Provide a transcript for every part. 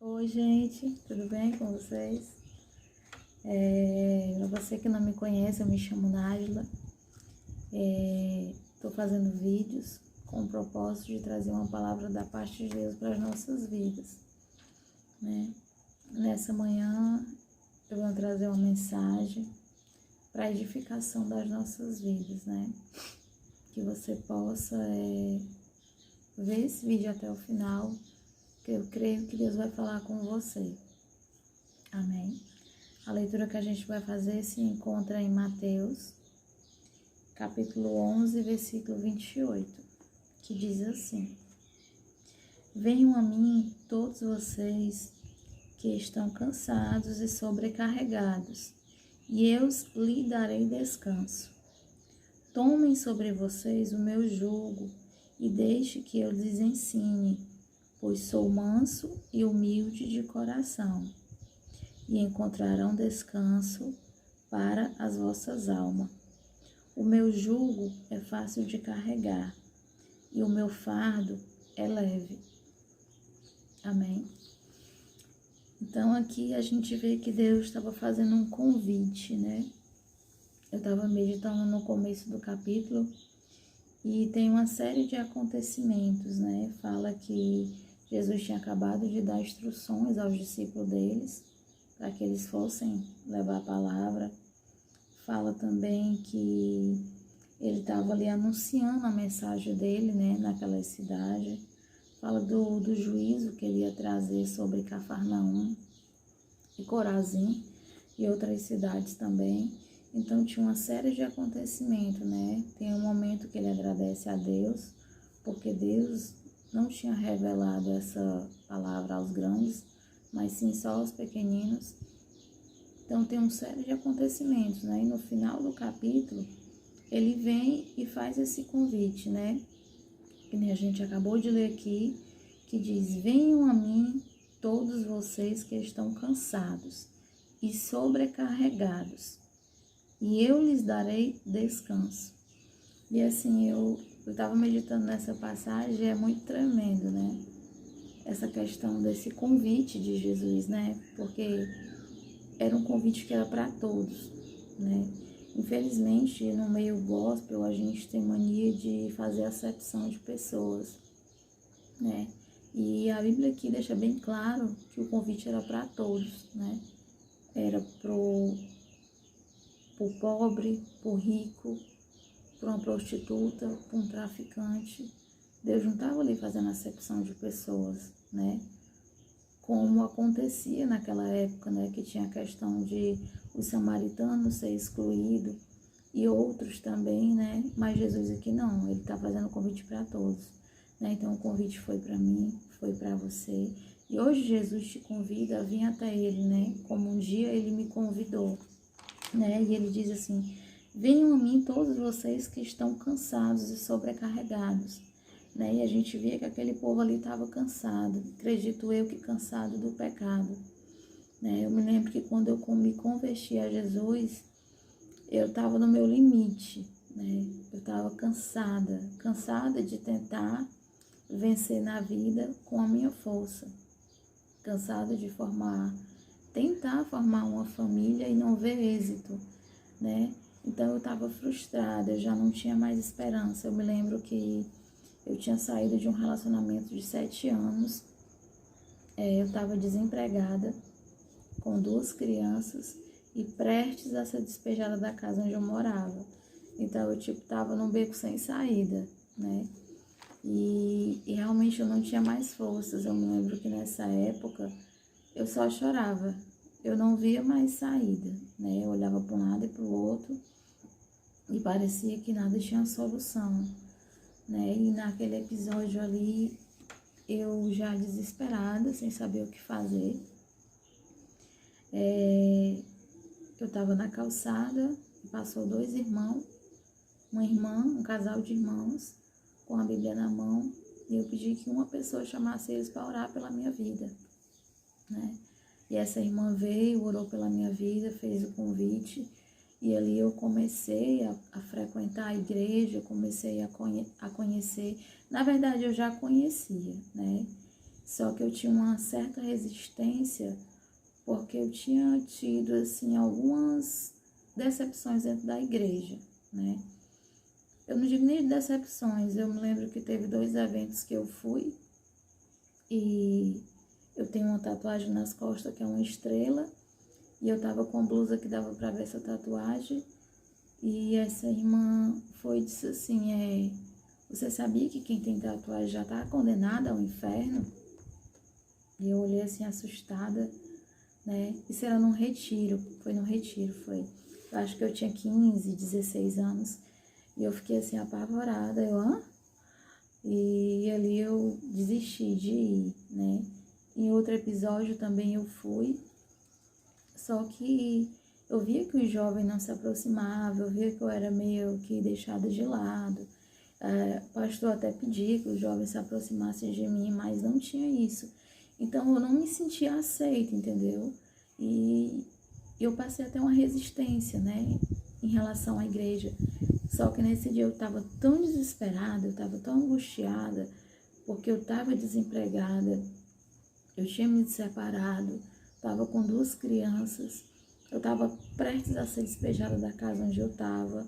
Oi, gente, tudo bem com vocês? Para você que não me conhece, eu me chamo Nájila. Estou fazendo vídeos com o propósito de trazer uma palavra da parte de Deus para as nossas vidas, né? Nessa manhã eu vou trazer uma mensagem para a edificação das nossas vidas, né? Que você possa ver esse vídeo até o final, que eu creio que Deus vai falar com você. Amém? A leitura que a gente vai fazer se encontra em Mateus, capítulo 11, versículo 28, que diz assim: Venham a mim todos vocês que estão cansados e sobrecarregados, e eu lhes darei descanso. Tomem sobre vocês o meu jugo e deixe que eu lhes ensine, pois sou manso e humilde de coração, e encontrarão descanso para as vossas almas. O meu jugo é fácil de carregar, e o meu fardo é leve. Amém? Então aqui a gente vê que Deus estava fazendo um convite, né? Eu estava meditando no começo do capítulo e tem uma série de acontecimentos, né? Fala que Jesus tinha acabado de dar instruções aos discípulos deles para que eles fossem levar a palavra. Fala também que ele estava ali anunciando a mensagem dele, né, naquela cidade. Fala do juízo que ele ia trazer sobre Cafarnaum e Corazim e outras cidades também. Então tinha uma série de acontecimentos, né? Tem um momento que ele agradece a Deus, porque Deus não tinha revelado essa palavra aos grandes, mas sim só aos pequeninos. Então tem uma série de acontecimentos, né? E no final do capítulo, ele vem e faz esse convite, né? Que nem a gente acabou de ler aqui, que diz: Venham a mim todos vocês que estão cansados e sobrecarregados, e eu lhes darei descanso. E assim, eu estava meditando nessa passagem, é muito tremendo, né? Essa questão desse convite de Jesus, né? Porque era um convite que era para todos, né? Infelizmente, no meio gospel, a gente tem mania de fazer acepção de pessoas, né? E a Bíblia aqui deixa bem claro que o convite era para todos, né? Era pro pobre, pro rico, para uma prostituta, para um traficante. Deus não estava ali fazendo acepção de pessoas, né? Como acontecia naquela época, né? Que tinha a questão de os samaritanos ser excluídos e outros também, né? Mas Jesus aqui não, ele está fazendo convite para todos, né? Então o convite foi para mim, foi para você. E hoje Jesus te convida a vir até ele, né? Como um dia ele me convidou, né? E ele diz assim: Venham a mim todos vocês que estão cansados e sobrecarregados, né? E a gente via que aquele povo ali estava cansado, acredito eu que cansado do pecado, né? Eu me lembro que quando eu me converti a Jesus, eu estava no meu limite, né? Eu estava cansada de tentar vencer na vida com a minha força, cansada de tentar formar uma família e não ver êxito, né? Então eu estava frustrada, eu já não tinha mais esperança. Eu me lembro que eu tinha saído de um relacionamento de 7 anos, eu estava desempregada, com 2 crianças e prestes a ser despejada da casa onde eu morava. Então eu estava num beco sem saída, né? E realmente eu não tinha mais forças. Eu me lembro que nessa época eu só chorava, eu não via mais saída, né? Eu olhava para um lado e para o outro e parecia que nada tinha solução, né? E naquele episódio ali, eu já desesperada, sem saber o que fazer, eu estava na calçada, passou 2 irmãos, uma irmã, um casal de irmãos, com a Bíblia na mão, e eu pedi que uma pessoa chamasse eles para orar pela minha vida, né? E essa irmã veio, orou pela minha vida, fez o convite, e ali eu comecei a frequentar a igreja, comecei a conhecer. Na verdade, eu já conhecia, né? Só que eu tinha uma certa resistência, porque eu tinha tido, assim, algumas decepções dentro da igreja, né? Eu não digo nem decepções, eu me lembro que teve 2 eventos que eu fui e eu tenho uma tatuagem nas costas que é uma estrela e eu tava com blusa que dava pra ver essa tatuagem e essa irmã foi e disse assim, você sabia que quem tem tatuagem já tá condenado ao inferno? E eu olhei assim assustada, né? Isso era num retiro, foi no retiro, foi. Eu acho que eu tinha 15, 16 anos. E eu fiquei assim apavorada, E ali eu desisti de ir, né? Em outro episódio também eu fui, só que eu via que os jovens não se aproximavam, eu via que eu era meio que deixada de lado. O pastor até pedia que os jovens se aproximassem de mim, mas não tinha isso. Então eu não me sentia aceita, entendeu? E eu passei até uma resistência, né, em relação à igreja. Só que nesse dia eu estava tão desesperada, eu estava tão angustiada, porque eu estava desempregada, eu tinha me separado, estava com 2 crianças, eu estava prestes a ser despejada da casa onde eu estava.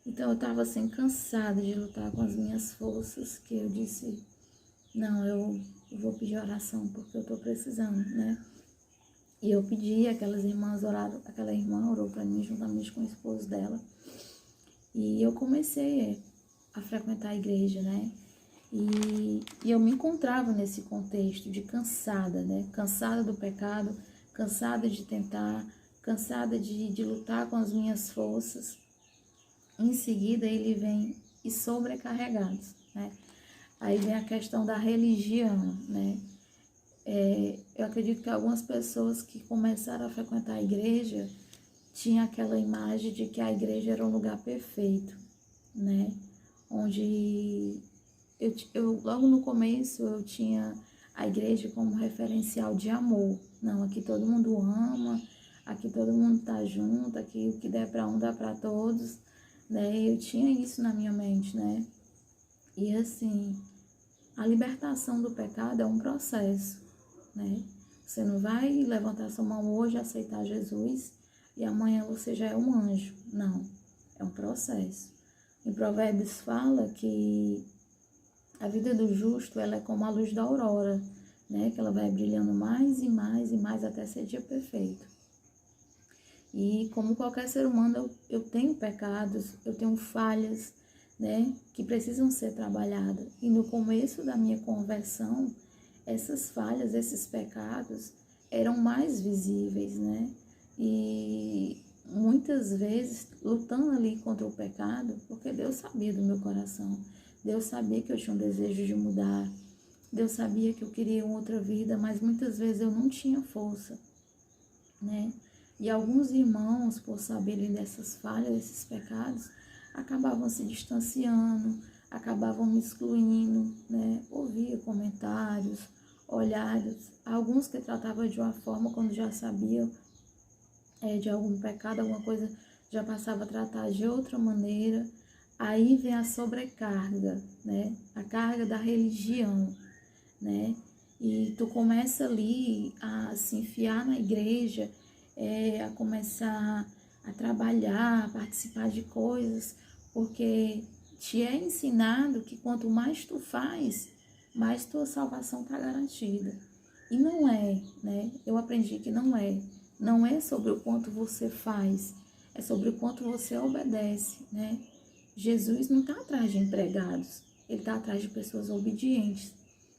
Então eu estava assim cansada de lutar com as minhas forças, que eu disse, não, eu vou pedir oração porque eu estou precisando, né? E eu pedi, aquela irmã orou para mim juntamente com o esposo dela. E eu comecei a frequentar a igreja, né? E eu me encontrava nesse contexto de cansada, né? Cansada do pecado, cansada de tentar, cansada de lutar com as minhas forças. Em seguida, ele vem e sobrecarregados, né? Aí vem a questão da religião, né? Eu acredito que algumas pessoas que começaram a frequentar a igreja tinham aquela imagem de que a igreja era um lugar perfeito, né? Onde eu logo no começo eu tinha a igreja como referencial de amor. Não, aqui todo mundo ama, aqui todo mundo tá junto, aqui o que der para um dá para todos, né? Eu tinha isso na minha mente, né? E assim, a libertação do pecado é um processo, né? Você não vai levantar sua mão hoje e aceitar Jesus e amanhã você já é um anjo. Não, é um processo. Em Provérbios fala que a vida do justo, ela é como a luz da aurora, né? Que ela vai brilhando mais e mais e mais até ser dia perfeito. E como qualquer ser humano, eu tenho pecados, eu tenho falhas, né? Que precisam ser trabalhadas. E no começo da minha conversão, essas falhas, esses pecados eram mais visíveis, né? E muitas vezes lutando ali contra o pecado, porque Deus sabia do meu coração. Deus sabia que eu tinha um desejo de mudar. Deus sabia que eu queria uma outra vida, mas muitas vezes eu não tinha força, né? E alguns irmãos, por saberem dessas falhas, desses pecados, acabavam se distanciando, acabavam me excluindo, né? Ouvia comentários, olhares, alguns que tratavam de uma forma quando já sabiam de algum pecado, alguma coisa, já passava a tratar de outra maneira. Aí vem a sobrecarga, né? A carga da religião, né? E tu começa ali a se enfiar na igreja, a começar a trabalhar, a participar de coisas, porque te é ensinado que quanto mais tu faz, mais tua salvação está garantida. E não é, né? Eu aprendi que não é. Não é sobre o quanto você faz, é sobre o quanto você obedece, né? Jesus não está atrás de empregados, ele está atrás de pessoas obedientes,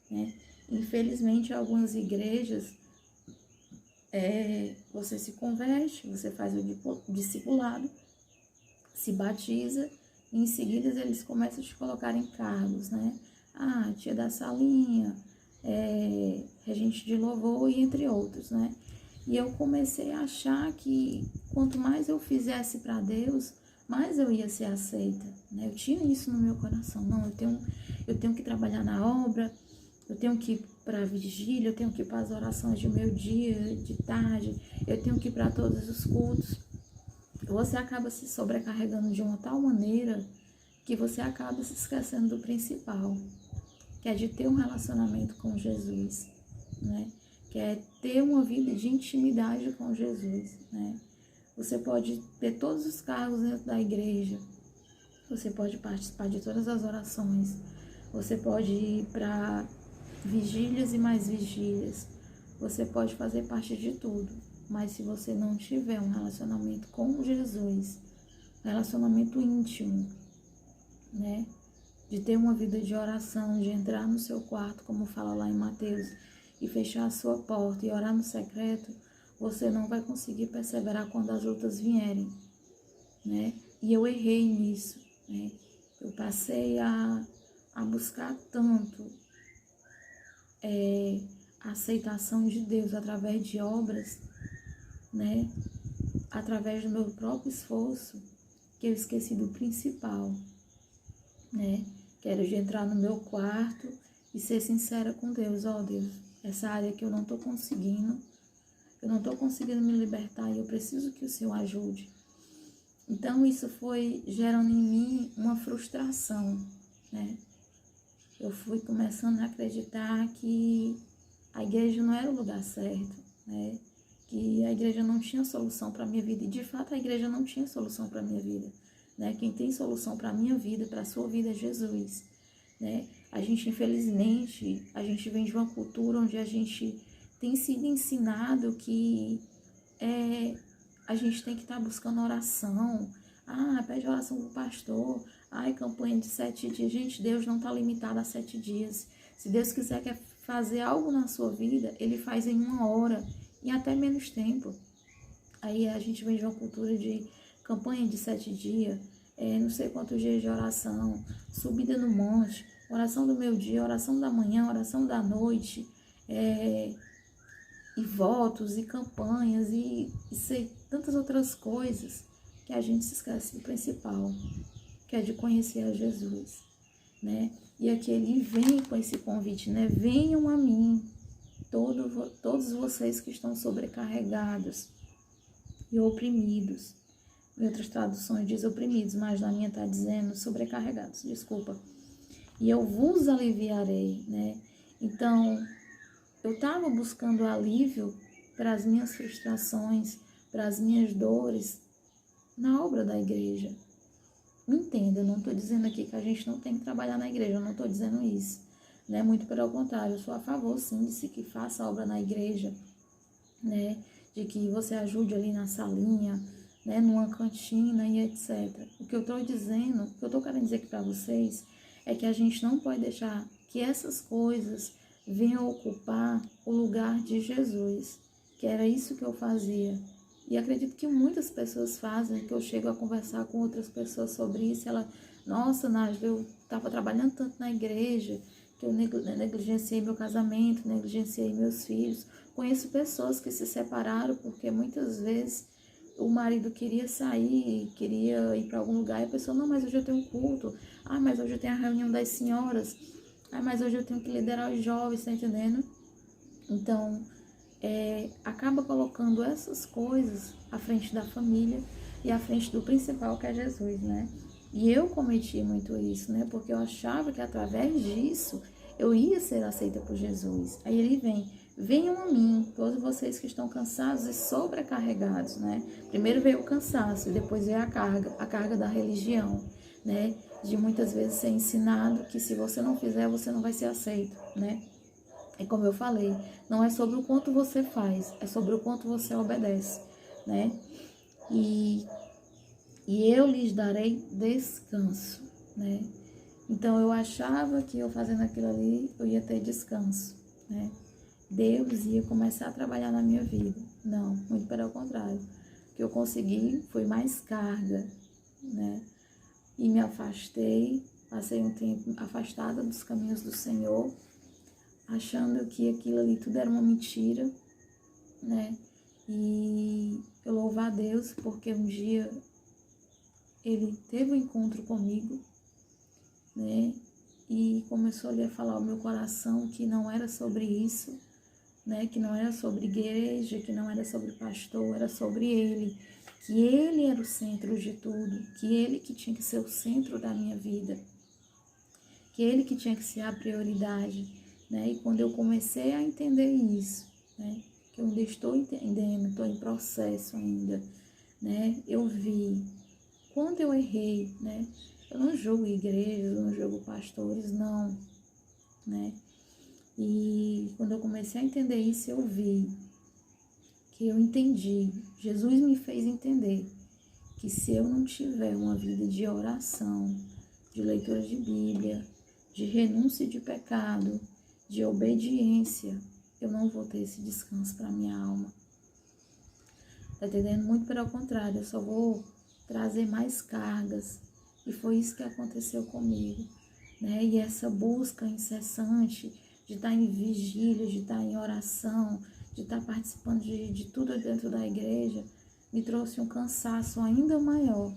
né? Infelizmente, em algumas igrejas, você se converte, você faz o discipulado, se batiza, e em seguida eles começam a te colocar em cargos, né? Ah, tia da salinha, regente de louvor e entre outros, né? E eu comecei a achar que quanto mais eu fizesse para Deus, mais eu ia ser aceita, né? Eu tinha isso no meu coração. Não, eu tenho que trabalhar na obra, eu tenho que ir para a vigília, eu tenho que ir para as orações de meio-dia, de tarde, eu tenho que ir para todos os cultos. Você acaba se sobrecarregando de uma tal maneira que você acaba se esquecendo do principal, que é de ter um relacionamento com Jesus, né? Que é ter uma vida de intimidade com Jesus, né? Você pode ter todos os cargos dentro da igreja, você pode participar de todas as orações, você pode ir para vigílias e mais vigílias, você pode fazer parte de tudo, mas se você não tiver um relacionamento com Jesus, um relacionamento íntimo, né? De ter uma vida de oração, de entrar no seu quarto, como fala lá em Mateus, e fechar a sua porta e orar no secreto, você não vai conseguir perseverar quando as lutas vierem, né? E eu errei nisso, né? Eu passei a buscar tanto a aceitação de Deus através de obras, né? Através do meu próprio esforço, que eu esqueci do principal, né? Que era de entrar no meu quarto e ser sincera com Deus. Ó, Deus, essa área que eu não tô conseguindo me libertar e eu preciso que o Senhor ajude. Então isso foi gerando em mim uma frustração, né? Eu fui começando a acreditar que a igreja não era o lugar certo, né? Que a igreja não tinha solução para a minha vida. E de fato a igreja não tinha solução para a minha vida, né? Quem tem solução para a minha vida, para a sua vida é Jesus, né? A gente, infelizmente, a gente vem de uma cultura onde a gente tem sido ensinado que a gente tem que estar buscando oração. Ah, pede oração pro pastor. Ai, campanha de 7 dias. Gente, Deus não está limitado a 7 dias. Se Deus quer fazer algo na sua vida, Ele faz em 1 hora e até menos tempo. Aí a gente vem de uma cultura de campanha de 7 dias, não sei quantos dias de oração, subida no monte, oração do meu dia, oração da manhã, oração da noite, e votos, e campanhas, e sei, tantas outras coisas, que a gente se esquece do principal, que é de conhecer a Jesus, né? E aqui ele vem com esse convite, né? Venham a mim, todos vocês que estão sobrecarregados e oprimidos. Em outras traduções diz oprimidos, mas na minha está dizendo sobrecarregados, desculpa. E eu vos aliviarei, né? Então, eu estava buscando alívio para as minhas frustrações, para as minhas dores, na obra da igreja. Me entenda, eu não estou dizendo aqui que a gente não tem que trabalhar na igreja, eu não estou dizendo isso, né? Muito pelo contrário, eu sou a favor, sim, de que faça a obra na igreja, né? De que você ajude ali na salinha, né? Numa cantina e etc. O que eu estou dizendo, o que eu estou querendo dizer aqui para vocês, é que a gente não pode deixar que essas coisas venham ocupar o lugar de Jesus, que era isso que eu fazia. E acredito que muitas pessoas fazem, que eu chego a conversar com outras pessoas sobre isso, nossa, Nádia, eu estava trabalhando tanto na igreja, que eu negligenciei meu casamento, negligenciei meus filhos. Conheço pessoas que se separaram porque muitas vezes o marido queria sair, queria ir para algum lugar, e a pessoa, não, mas hoje eu tenho um culto, mas hoje eu tenho a reunião das senhoras, mas hoje eu tenho que liderar os jovens, tá entendendo? Então, acaba colocando essas coisas à frente da família e à frente do principal, que é Jesus, né? E eu cometi muito isso, né? Porque eu achava que através disso eu ia ser aceita por Jesus. Aí ele vem, venham a mim, todos vocês que estão cansados e sobrecarregados, né? Primeiro veio o cansaço e depois veio a carga da religião, né? De muitas vezes ser ensinado que se você não fizer, você não vai ser aceito, né? E como eu falei, não é sobre o quanto você faz, é sobre o quanto você obedece, né? E eu lhes darei descanso, né? Então eu achava que eu fazendo aquilo ali, eu ia ter descanso, né? Deus ia começar a trabalhar na minha vida. Não, muito pelo contrário. O que eu consegui foi mais carga, né? E me afastei, passei um tempo afastada dos caminhos do Senhor, achando que aquilo ali tudo era uma mentira, né? E eu louvo a Deus porque um dia Ele teve um encontro comigo, né? E começou ali a falar ao meu coração que não era sobre isso, né? Que não era sobre igreja, que não era sobre pastor, era sobre Ele. Que Ele era o centro de tudo, que Ele que tinha que ser o centro da minha vida, que Ele que tinha que ser a prioridade. né? E quando eu comecei a entender isso, né? Que eu ainda estou entendendo, estou em processo ainda, né? Eu vi quando eu errei, né? Eu não julgo igrejas, eu não julgo pastores, não, né? E quando eu comecei a entender isso, eu vi que eu entendi. Jesus me fez entender que se eu não tiver uma vida de oração, de leitura de Bíblia, de renúncia de pecado, de obediência, eu não vou ter esse descanso para minha alma. Tá entendendo? Muito pelo contrário, eu só vou trazer mais cargas. E foi isso que aconteceu comigo, né? E essa busca incessante de estar em vigília, de estar em oração, de estar participando de tudo dentro da igreja, me trouxe um cansaço ainda maior,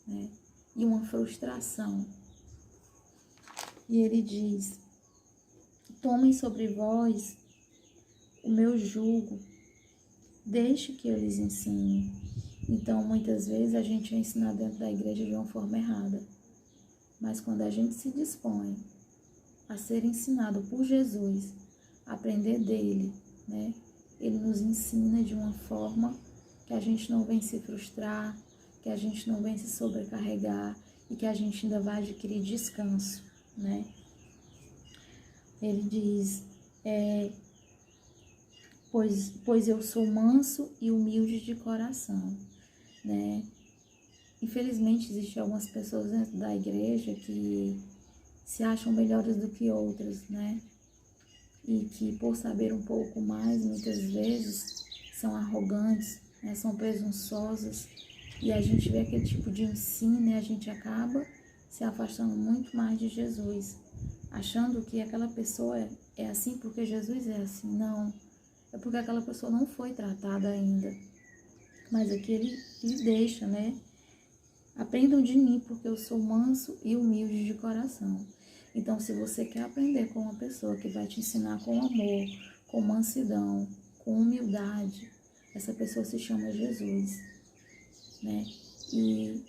né? E uma frustração. E ele diz: tomem sobre vós o meu jugo, deixe que eu lhes ensine. Então, muitas vezes a gente é ensinado dentro da igreja de uma forma errada. Mas quando a gente se dispõe a ser ensinado por Jesus, a aprender dele, né? Ele nos ensina de uma forma que a gente não vem se frustrar, que a gente não vem se sobrecarregar e que a gente ainda vai adquirir descanso, né? Ele diz, pois eu sou manso e humilde de coração, né? Infelizmente, existem algumas pessoas dentro da igreja que se acham melhores do que outras, né? E que por saber um pouco mais, muitas vezes, são arrogantes, né? São presunçosas. E a gente vê aquele tipo de ensino e a gente acaba se afastando muito mais de Jesus, achando que aquela pessoa é assim porque Jesus é assim. Não, é porque aquela pessoa não foi tratada ainda. Mas aqui ele deixa, né? Aprendam de mim, porque eu sou manso e humilde de coração. Então, se você quer aprender com uma pessoa que vai te ensinar com amor, com mansidão, com humildade, essa pessoa se chama Jesus, né? E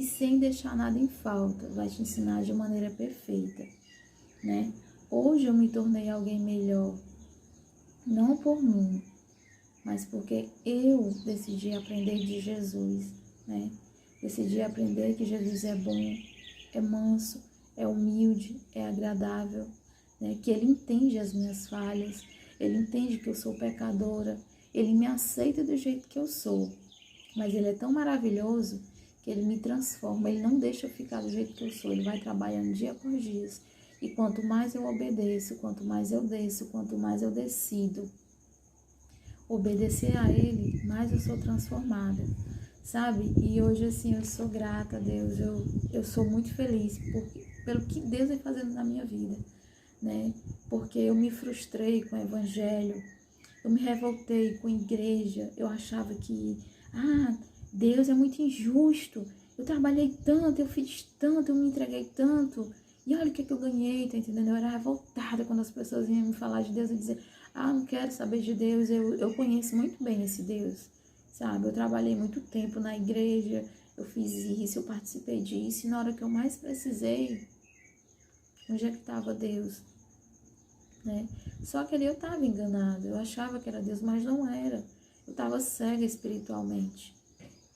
sem deixar nada em falta, vai te ensinar de maneira perfeita, né? Hoje eu me tornei alguém melhor, não por mim, mas porque eu decidi aprender de Jesus, né? Decidi aprender que Jesus é bom, é manso, é humilde, é agradável, né? Que Ele entende as minhas falhas, Ele entende que eu sou pecadora, Ele me aceita do jeito que eu sou, mas Ele é tão maravilhoso que Ele me transforma, Ele não deixa eu ficar do jeito que eu sou, Ele vai trabalhando dia por dia. E quanto mais eu obedeço, quanto mais eu desço, quanto mais eu decido obedecer a Ele, mais eu sou transformada, sabe? E hoje, assim, eu sou grata a Deus, eu sou muito feliz pelo que Deus vem fazendo na minha vida, né? Porque eu me frustrei com o Evangelho, eu me revoltei com a igreja, eu achava que, Deus é muito injusto, eu trabalhei tanto, eu fiz tanto, eu me entreguei tanto, e olha o que eu ganhei, tá entendendo? Eu era revoltada quando as pessoas vinham me falar de Deus e dizer, não quero saber de Deus, eu conheço muito bem esse Deus, sabe? Eu trabalhei muito tempo na igreja, eu fiz isso, eu participei disso, e na hora que eu mais precisei, onde é que estava Deus? Né? Só que ali eu estava enganada, eu achava que era Deus, mas não era. Eu estava cega espiritualmente,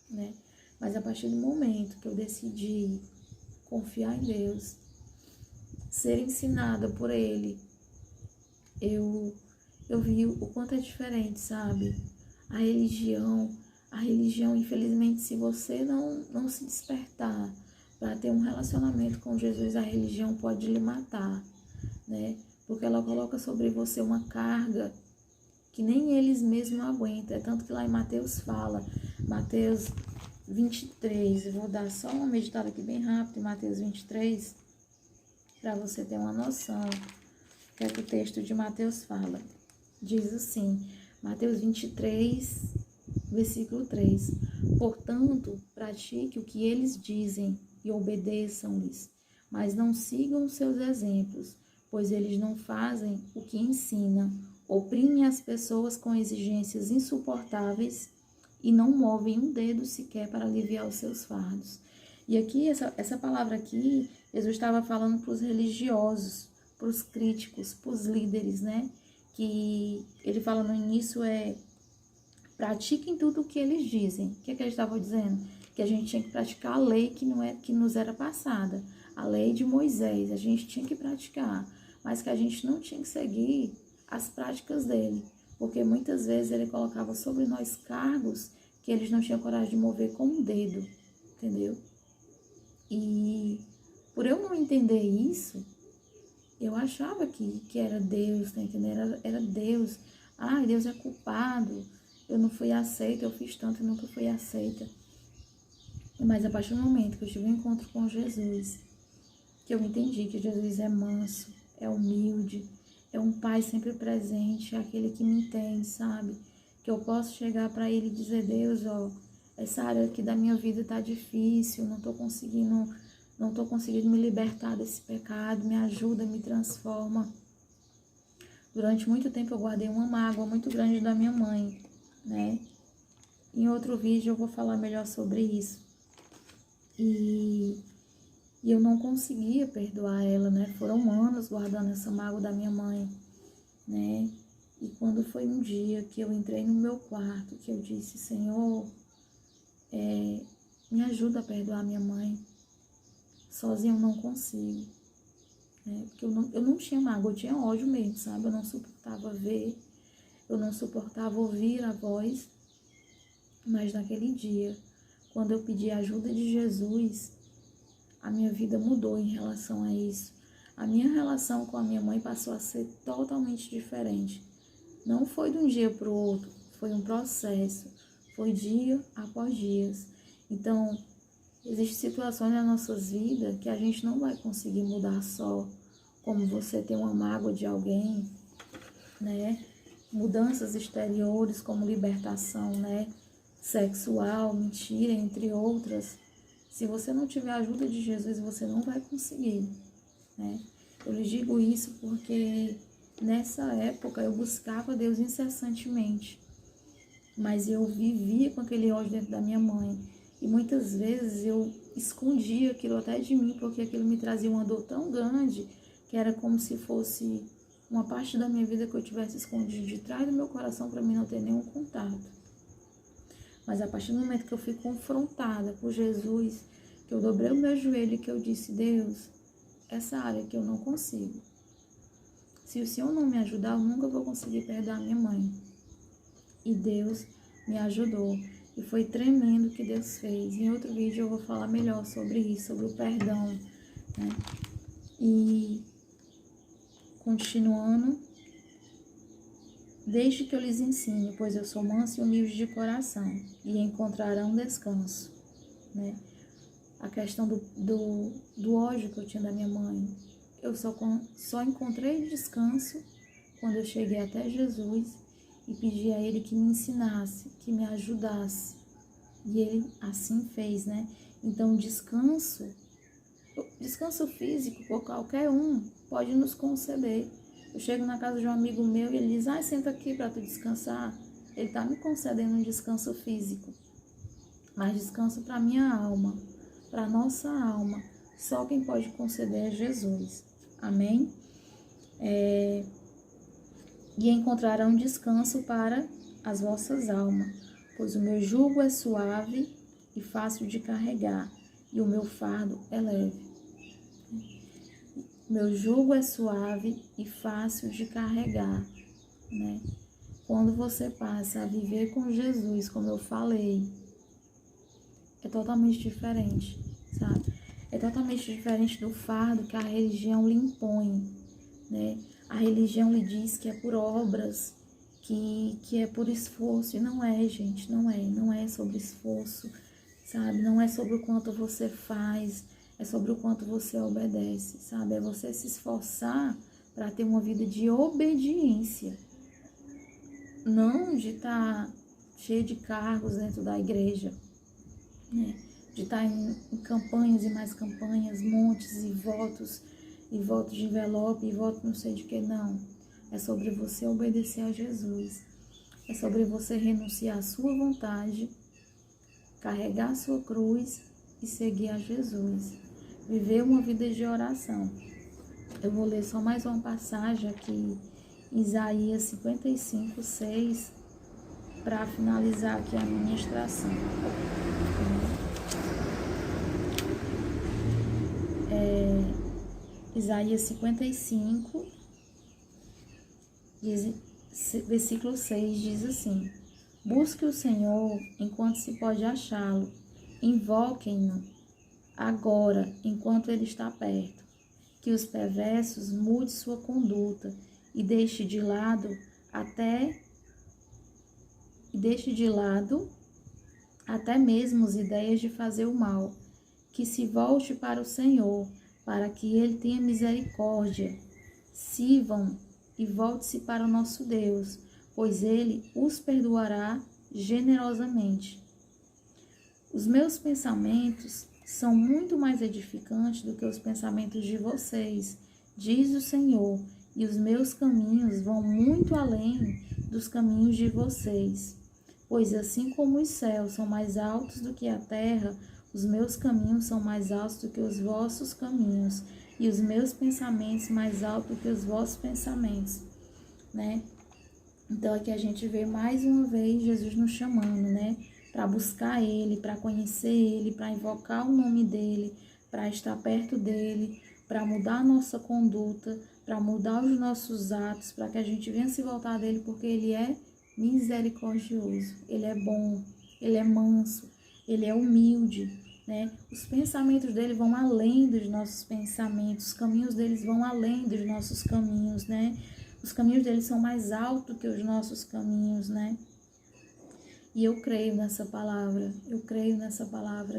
né? Mas a partir do momento que eu decidi confiar em Deus, ser ensinada por Ele, eu vi o quanto é diferente, sabe? A religião, infelizmente, se você não se despertar para ter um relacionamento com Jesus, a religião pode lhe matar, né? Porque ela coloca sobre você uma carga que nem eles mesmos aguentam. É tanto que lá em Mateus fala, Mateus 23, eu vou dar só uma meditada aqui bem rápido em Mateus 23, para você ter uma noção do que é que o texto de Mateus fala. Diz assim, Mateus 23, versículo 3, portanto, pratique o que eles dizem e obedeçam-lhes, mas não sigam os seus exemplos, pois eles não fazem o que ensinam, oprimem as pessoas com exigências insuportáveis e não movem um dedo sequer para aliviar os seus fardos. E aqui, essa palavra aqui, Jesus estava falando para os religiosos, os críticos, para os líderes, né? Que ele fala no início pratiquem tudo o que eles dizem. O que é que ele estava dizendo? Que a gente tinha que praticar a lei que nos era passada. A lei de Moisés, a gente tinha que praticar, mas que a gente não tinha que seguir as práticas dele, porque muitas vezes ele colocava sobre nós cargos que eles não tinham coragem de mover com um dedo, entendeu? E por eu não entender isso, eu achava que era Deus, tá entendendo? Era Deus. Ah, Deus é culpado, eu não fui aceita, eu fiz tanto e nunca fui aceita. Mas a partir do momento que eu tive um encontro com Jesus, que eu entendi que Jesus é manso, é humilde, é um pai sempre presente, é aquele que me entende, sabe? Que eu posso chegar para ele e dizer, Deus, ó, essa área aqui da minha vida tá difícil, não tô conseguindo me libertar desse pecado, me ajuda, me transforma. Durante muito tempo eu guardei uma mágoa muito grande da minha mãe, né? Em outro vídeo eu vou falar melhor sobre isso. E eu não conseguia perdoar ela, né? Foram anos guardando essa mágoa da minha mãe, né? E quando foi um dia que eu entrei no meu quarto, que eu disse, Senhor, me ajuda a perdoar minha mãe. Sozinha eu não consigo. Né? Porque eu não tinha mágoa, eu tinha ódio mesmo, sabe? Eu não suportava ver, eu não suportava ouvir a voz. Mas naquele dia, quando eu pedi a ajuda de Jesus, a minha vida mudou em relação a isso. A minha relação com a minha mãe passou a ser totalmente diferente. Não foi de um dia para o outro, foi um processo. Foi dia após dia. Então, existem situações nas nossas vidas que a gente não vai conseguir mudar só, como você ter uma mágoa de alguém, né? Mudanças exteriores, como libertação, né? Sexual, mentira, entre outras. Se você não tiver a ajuda de Jesus, você não vai conseguir, né? Eu lhes digo isso porque nessa época eu buscava Deus incessantemente, mas eu vivia com aquele ódio dentro da minha mãe. E muitas vezes eu escondia aquilo até de mim, porque aquilo me trazia uma dor tão grande, que era como se fosse uma parte da minha vida que eu tivesse escondido de trás do meu coração para mim não ter nenhum contato. Mas a partir do momento que eu fui confrontada por Jesus, que eu dobrei o meu joelho e que eu disse, Deus, essa área que eu não consigo. Se o Senhor não me ajudar, eu nunca vou conseguir perdoar minha mãe. E Deus me ajudou. E foi tremendo o que Deus fez. Em outro vídeo eu vou falar melhor sobre isso, sobre o perdão, né? E continuando, deixe que eu lhes ensine, pois eu sou manso e humilde de coração, e encontrarão descanso, né? A questão do ódio que eu tinha da minha mãe, eu só encontrei descanso quando eu cheguei até Jesus e pedi a Ele que me ensinasse, que me ajudasse. E Ele assim fez, né? Então, descanso físico, por qualquer um, pode nos conceder. Eu chego na casa de um amigo meu e ele diz, senta aqui para tu descansar. Ele está me concedendo um descanso físico, mas descanso para minha alma, para nossa alma. Só quem pode conceder é Jesus. Amém? E encontrarão descanso para as vossas almas, pois o meu jugo é suave e fácil de carregar, e o meu fardo é leve. Meu jugo é suave e fácil de carregar, né? Quando você passa a viver com Jesus, como eu falei, é totalmente diferente, sabe? É totalmente diferente do fardo que a religião lhe impõe, né? A religião lhe diz que é por obras, que é por esforço, e não é, gente, não é sobre esforço, sabe? Não é sobre o quanto você faz, é sobre o quanto você obedece, sabe? É você se esforçar para ter uma vida de obediência, não de estar cheio de cargos dentro da igreja, né? De estar em campanhas e mais campanhas, montes e votos de envelope, e voto não sei de que, não. É sobre você obedecer a Jesus. É sobre você renunciar à sua vontade, carregar a sua cruz e seguir a Jesus. Viver uma vida de oração. Eu vou ler só mais uma passagem aqui, Isaías 55:6, para finalizar aqui a ministração. Isaías 55, versículo 6, diz assim: Busque o Senhor enquanto se pode achá-lo, invoquem-no agora, enquanto ele está perto. Que os perversos mude sua conduta e deixe de lado até mesmo as ideias de fazer o mal. Que se volte para o Senhor, para que ele tenha misericórdia. Sirvam e volte-se para o nosso Deus, pois ele os perdoará generosamente. Os meus pensamentos são muito mais edificantes do que os pensamentos de vocês, diz o Senhor, e os meus caminhos vão muito além dos caminhos de vocês. Pois assim como os céus são mais altos do que a terra, os meus caminhos são mais altos do que os vossos caminhos, e os meus pensamentos mais altos do que os vossos pensamentos, né? Então aqui a gente vê mais uma vez Jesus nos chamando, né? Para buscar Ele, para conhecer Ele, para invocar o nome dEle, para estar perto dEle, para mudar a nossa conduta, para mudar os nossos atos, para que a gente venha se voltar dEle, porque Ele é misericordioso, Ele é bom, Ele é manso, Ele é humilde, né? Os pensamentos dEle vão além dos nossos pensamentos, os caminhos deles vão além dos nossos caminhos, né? Os caminhos dele são mais altos que os nossos caminhos, né? E eu creio nessa palavra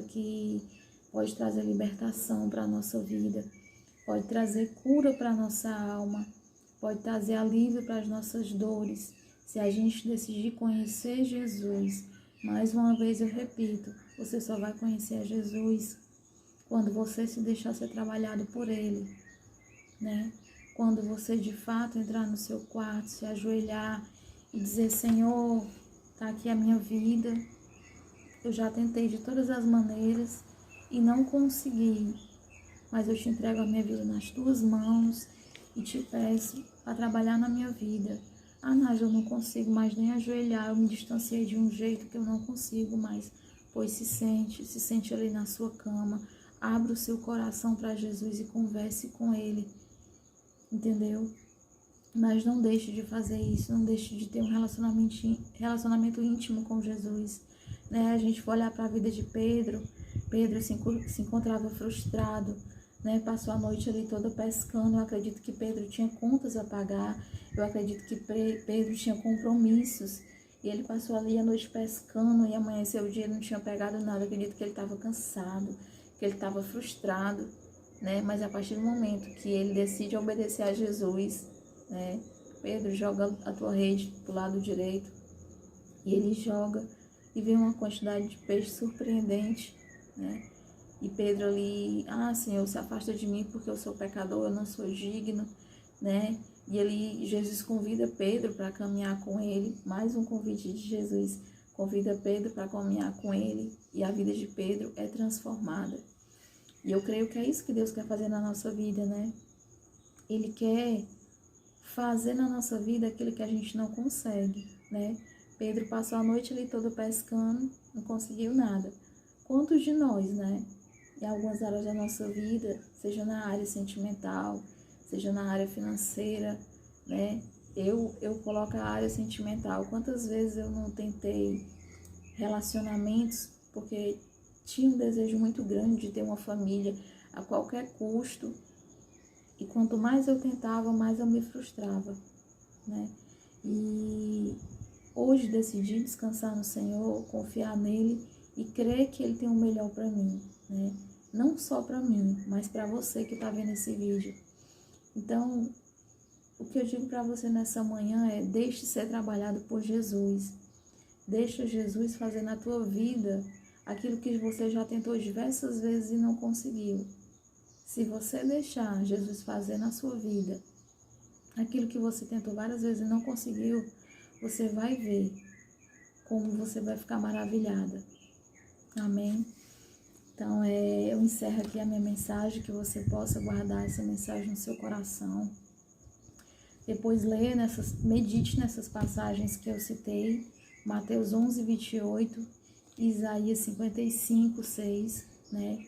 que pode trazer libertação para a nossa vida, pode trazer cura para a nossa alma, pode trazer alívio para as nossas dores, se a gente decidir conhecer Jesus. Mais uma vez eu repito, você só vai conhecer Jesus quando você se deixar ser trabalhado por Ele, né? Quando você de fato entrar no seu quarto, se ajoelhar e dizer: Senhor, está aqui a minha vida, eu já tentei de todas as maneiras e não consegui, mas eu te entrego a minha vida nas tuas mãos e te peço para trabalhar na minha vida. Ah, Nádia, eu não consigo mais nem ajoelhar, eu me distanciei de um jeito que eu não consigo mais. Pois se sente ali na sua cama, abra o seu coração para Jesus e converse com Ele, entendeu? Mas não deixe de fazer isso, não deixe de ter um relacionamento íntimo com Jesus, né? A gente for olhar para a vida de Pedro se encontrava frustrado, né? Passou a noite ali toda pescando. Eu acredito que Pedro tinha contas a pagar, eu acredito que Pedro tinha compromissos, e ele passou ali a noite pescando e amanheceu o dia e não tinha pegado nada. Eu acredito que ele estava cansado, que ele estava frustrado, né? Mas a partir do momento que ele decide obedecer a Jesus, né? Pedro, joga a tua rede pro lado direito, e ele joga e vem uma quantidade de peixe surpreendente, né? E Pedro ali: Senhor, se afasta de mim porque eu sou pecador, eu não sou digno, né? E Jesus convida Pedro para caminhar com ele, mais um convite de Jesus, convida Pedro para caminhar com ele, e a vida de Pedro é transformada. E eu creio que é isso que Deus quer fazer na nossa vida, né? Ele quer fazer na nossa vida aquilo que a gente não consegue, né? Pedro passou a noite ali todo pescando, não conseguiu nada. Quantos de nós, né? Em algumas áreas da nossa vida, seja na área sentimental, seja na área financeira, né? Eu coloco a área sentimental. Quantas vezes eu não tentei relacionamentos porque tinha um desejo muito grande de ter uma família a qualquer custo, e quanto mais eu tentava, mais eu me frustrava, né? E hoje decidi descansar no Senhor, confiar nele e crer que Ele tem o melhor para mim, né? Não só para mim, mas para você que está vendo esse vídeo. Então, o que eu digo para você nessa manhã é: deixe ser trabalhado por Jesus. Deixa Jesus fazer na tua vida aquilo que você já tentou diversas vezes e não conseguiu. Se você deixar Jesus fazer na sua vida aquilo que você tentou várias vezes e não conseguiu, você vai ver como você vai ficar maravilhada. Amém? Então, eu encerro aqui a minha mensagem, que você possa guardar essa mensagem no seu coração. Depois medite nessas passagens que eu citei, Mateus 11, 28, Isaías 55, 6, né?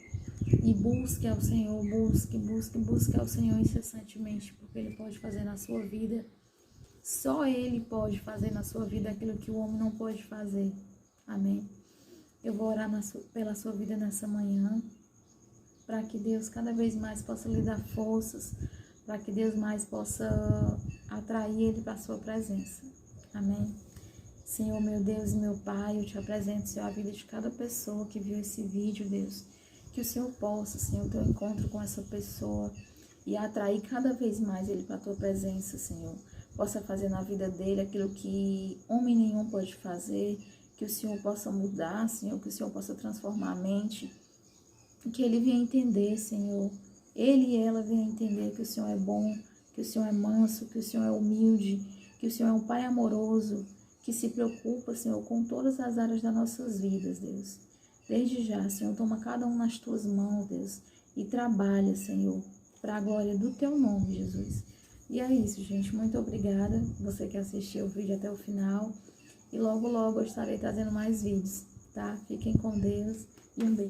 E busque ao Senhor, busque ao Senhor incessantemente, porque Ele pode fazer na sua vida, só Ele pode fazer na sua vida aquilo que o homem não pode fazer. Amém? Eu vou orar pela sua vida nessa manhã, para que Deus cada vez mais possa lhe dar forças, para que Deus mais possa atrair Ele para a sua presença. Amém? Senhor, meu Deus e meu Pai, eu te apresento, Senhor, a vida de cada pessoa que viu esse vídeo, Deus. Que o Senhor possa, Senhor, ter um encontro com essa pessoa e atrair cada vez mais ele para a tua presença, Senhor. Possa fazer na vida dele aquilo que homem nenhum pode fazer, que o Senhor possa mudar, Senhor, que o Senhor possa transformar a mente, que ele venha entender, Senhor, ele e ela venham entender que o Senhor é bom, que o Senhor é manso, que o Senhor é humilde, que o Senhor é um Pai amoroso, que se preocupa, Senhor, com todas as áreas das nossas vidas, Deus. Desde já, Senhor, toma cada um nas tuas mãos, Deus, e trabalha, Senhor, para a glória do teu nome, Jesus. E é isso, gente. Muito obrigada, você que assistiu o vídeo até o final. E logo, logo eu estarei trazendo mais vídeos, tá? Fiquem com Deus e um beijo.